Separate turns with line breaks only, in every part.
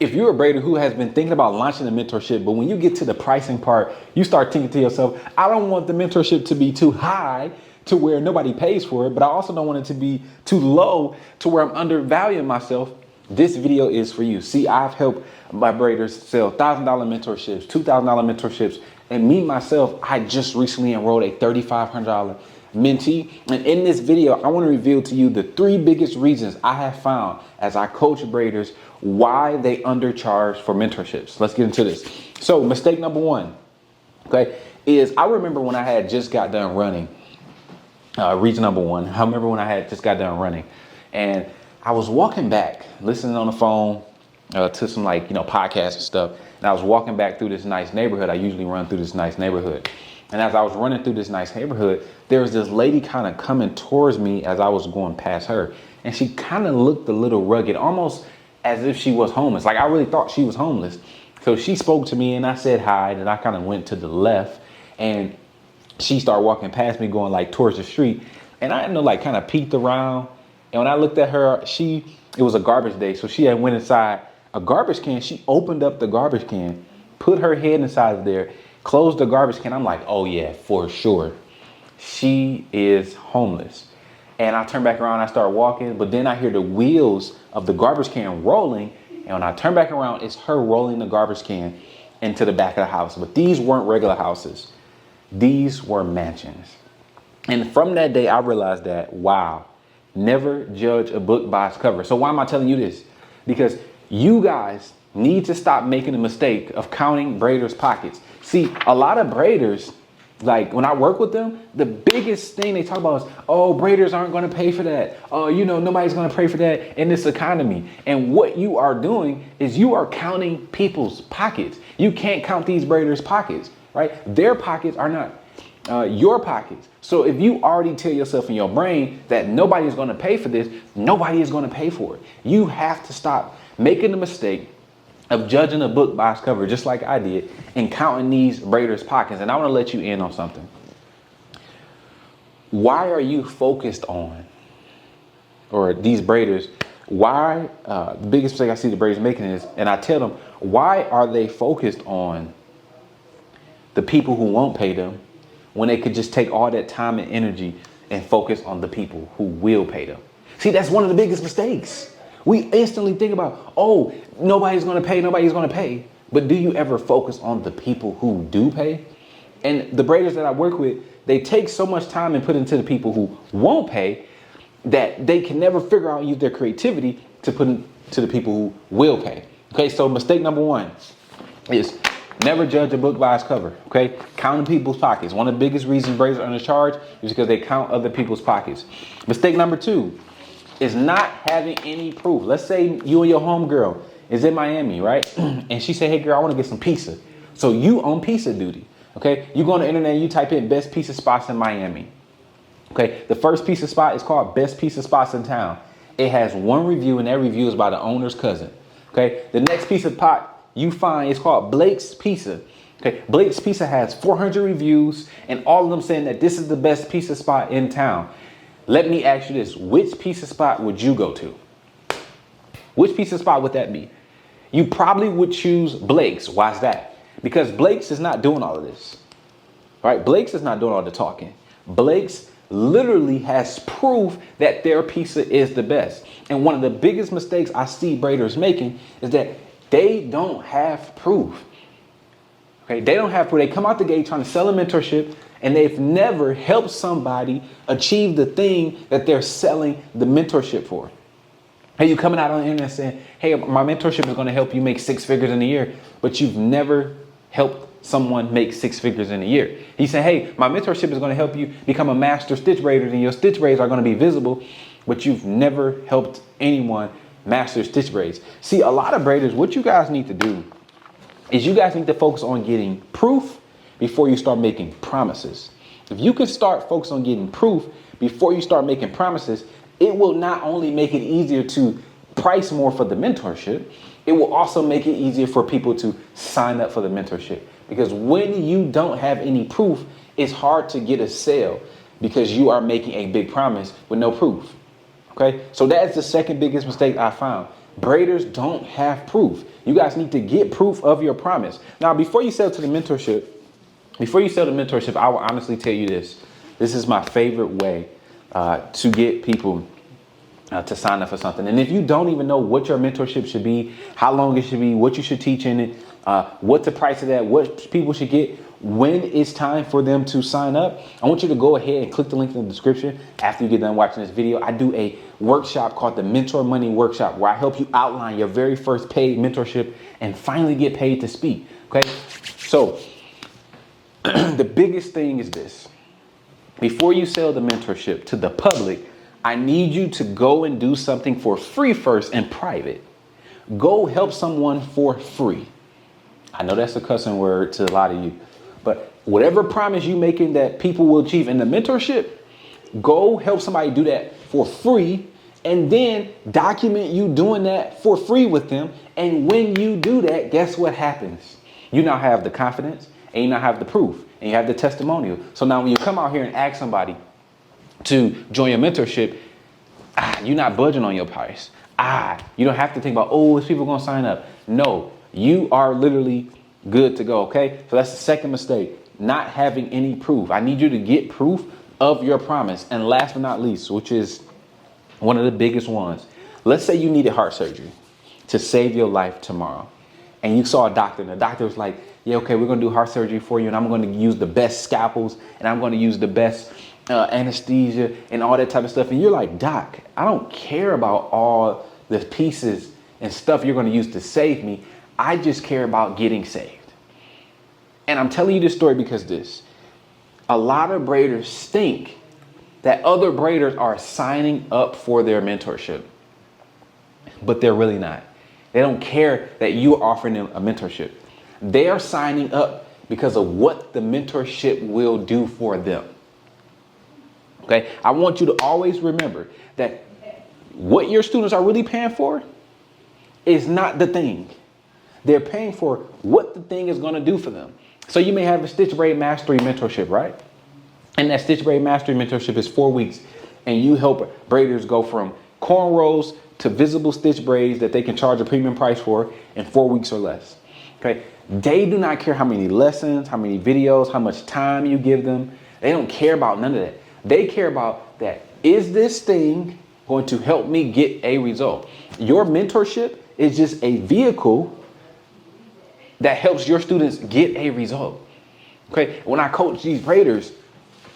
If you're a braider who has been thinking about launching a mentorship, but when you get to the pricing part, you start thinking to yourself, I don't want the mentorship to be too high to where nobody pays for it, but I also don't want it to be too low to where I'm undervaluing myself. This video is for you. See, I've helped my braiders sell $1,000 mentorships, $2,000 mentorships, and me, myself, I just recently enrolled a $3,500 mentee. And in this video, I want to reveal to you the 3 biggest reasons I have found as I coach braiders why they undercharge for mentorships. Let's get into this. So mistake number 1, okay, is I remember when I had just got done running, reason number 1, I remember when I had just got done running and I was walking back, listening on the phone to some podcasts and stuff. And I was walking back through this nice neighborhood. I usually run through this nice neighborhood. And as I was running through this nice neighborhood, there was this lady kind of coming towards me as I was going past her. And she kind of looked a little rugged, almost as if she was homeless. Like I really thought she was homeless. So she spoke to me and I said hi. And I kind of went to the left and she started walking past me going like towards the street. And I kind of peeked around. And when I looked at her, it was a garbage day. So she had went inside a garbage can. She opened up the garbage can, put her head inside of there, closed the garbage can. I'm like, oh yeah, for sure. She is homeless. And I turned back around, I started walking, but then I hear the wheels of the garbage can rolling. And when I turn back around, it's her rolling the garbage can into the back of the house. But these weren't regular houses. These were mansions. And from that day, I realized that, wow, never judge a book by its cover. So why am I telling you this? Because you guys need to stop making the mistake of counting braiders' pockets. See, a lot of braiders, like when I work with them, the biggest thing they talk about is, oh, braiders aren't going to pay for that. Oh, nobody's going to pay for that in this economy. And what you are doing is you are counting people's pockets. You can't count these braiders' pockets, right? Their pockets are not your pockets. So if you already tell yourself in your brain that nobody is going to pay for this, nobody is going to pay for it. You have to stop making the mistake of judging a book by its cover, just like I did, and counting these braiders' pockets. And I want to let you in on something. Why are you focused on, or these braiders, why, the biggest mistake I see the braiders making is, and I tell them, why are they focused on the people who won't pay them when they could just take all that time and energy and focus on the people who will pay them? See, that's one of the biggest mistakes. We instantly think about, oh, nobody's going to pay, nobody's going to pay. But do you ever focus on the people who do pay? And the braiders that I work with, they take so much time and put into the people who won't pay that they can never figure out and use their creativity to put into the people who will pay. Okay, so mistake number 1 is never judge a book by its cover. Okay, counting people's pockets. One of the biggest reasons braiders are undercharged is because they count other people's pockets. Mistake number 2 is not having any proof. Let's say you and your homegirl is in Miami, right? And she said, hey girl, I want to get some pizza. So you on pizza duty. Okay, you go on the internet and you type in best pizza spots in Miami. Okay, the first pizza spot is called best pizza spots in town. It has 1 review and that review is by the owner's cousin. Okay, the next pizza spot you find is called Blake's Pizza. Okay, Blake's Pizza has 400 reviews and all of them saying that this is the best pizza spot in town. Let me ask you this. Which pizza spot would you go to? Which pizza spot would that be? You probably would choose Blake's. Why is that? Because Blake's is not doing all of this. All right? Blake's is not doing all the talking. Blake's literally has proof that their pizza is the best. And one of the biggest mistakes I see braiders making is that they don't have proof. Okay? They don't have proof. They come out the gate trying to sell a mentorship, and they've never helped somebody achieve the thing that they're selling the mentorship for. Hey, you coming out on the internet saying, hey, my mentorship is going to help you make 6 figures in a year, but you've never helped someone make 6 figures in a year. He said, hey, my mentorship is going to help you become a master stitch braider and your stitch braids are going to be visible, but you've never helped anyone master stitch braids. See, a lot of braiders, what you guys need to do is you guys need to focus on getting proof before you start making promises. If you can start focusing on getting proof before you start making promises, it will not only make it easier to price more for the mentorship, it will also make it easier for people to sign up for the mentorship. Because when you don't have any proof, it's hard to get a sale because you are making a big promise with no proof. Okay, so that is the second biggest mistake I found. Braiders don't have proof. You guys need to get proof of your promise. Now, before you sell to the mentorship, I will honestly tell you this. This is my favorite way to get people to sign up for something. And if you don't even know what your mentorship should be, how long it should be, what you should teach in it, what the price of that, what people should get, when it's time for them to sign up, I want you to go ahead and click the link in the description after you get done watching this video. I do a workshop called the Mentor Money Workshop, where I help you outline your very first paid mentorship and finally get paid to speak. Okay, so the biggest thing is this. Before you sell the mentorship to the public, I need you to go and do something for free first in private. Go help someone for free. I know that's a cussing word to a lot of you, but whatever promise you making that people will achieve in the mentorship, go help somebody do that for free, and then document you doing that for free with them. And when you do that, guess what happens? You now have the confidence, and you now have the proof, and you have the testimonial. So now when you come out here and ask somebody to join your mentorship, you're not budging on your price. You don't have to think about, is people going to sign up? No, you are literally good to go. Okay. So that's the second mistake, not having any proof. I need you to get proof of your promise. And last but not least, which is one of the biggest ones. Let's say you needed heart surgery to save your life tomorrow. And you saw a doctor, and the doctor was like, yeah, okay, we're going to do heart surgery for you. And I'm going to use the best scalpels, and I'm going to use the best anesthesia and all that type of stuff. And you're like, doc, I don't care about all the pieces and stuff you're going to use to save me. I just care about getting saved. And I'm telling you this story because a lot of braiders think that other braiders are signing up for their mentorship, but they're really not. They don't care that you're offering them a mentorship. They are signing up because of what the mentorship will do for them. Okay, I want you to always remember that what your students are really paying for is not the thing. They're paying for what the thing is going to do for them. So you may have a Stitch Braid Mastery mentorship, right? And that Stitch Braid Mastery mentorship is 4 weeks. And you help braiders go from cornrows to visible stitch braids that they can charge a premium price for in 4 weeks or less. Okay, they do not care how many lessons, how many videos, how much time you give them. They don't care about none of that. They care about that. Is this thing going to help me get a result? Your mentorship is just a vehicle that helps your students get a result. Okay, when I coach these braiders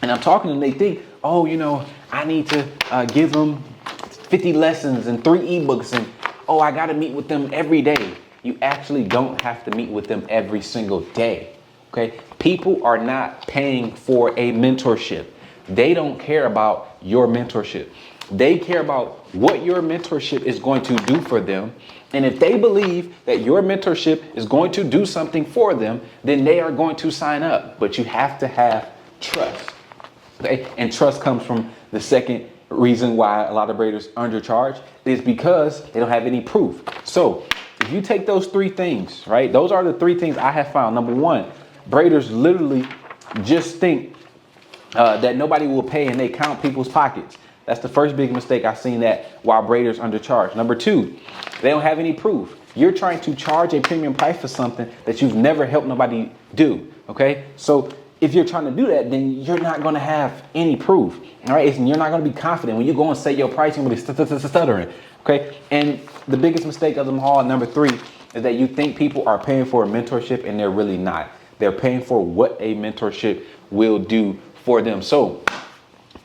and I'm talking to them, they think, I need to give them 50 lessons and 3 ebooks, and I got to meet with them every day. You actually don't have to meet with them every single day. Okay, people are not paying for a mentorship. They don't care about your mentorship. They care about what your mentorship is going to do for them. And if they believe that your mentorship is going to do something for them, then they are going to sign up. But you have to have trust. Okay? And trust comes from the second reason why a lot of braiders undercharge, is because they don't have any proof. So if you take those 3 things, right? Those are the 3 things I have found. Number 1, braiders literally just think that nobody will pay, and they count people's pockets. That's the first big mistake I've seen, that while braiders undercharge. Number 2, they don't have any proof. You're trying to charge a premium price for something that you've never helped nobody do. Okay, so if you're trying to do that, then you're not going to have any proof. All right, and you're not going to be confident when you go and say your pricing with stuttering. Okay, and the biggest mistake of them all, number 3, is that you think people are paying for a mentorship, and they're really not. They're paying for what a mentorship will do for them. So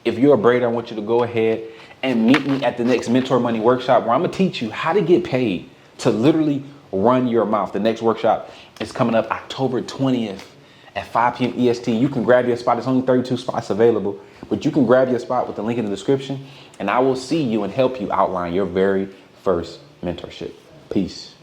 if you're a braider, I want you to go ahead and meet me at the next Mentor Money Workshop, where I'm going to teach you how to get paid to literally run your mouth. The next workshop is coming up October 20th at 5 p.m. EST. You can grab your spot. There's only 32 spots available, but you can grab your spot with the link in the description, and I will see you and help you outline your very first mentorship. Peace.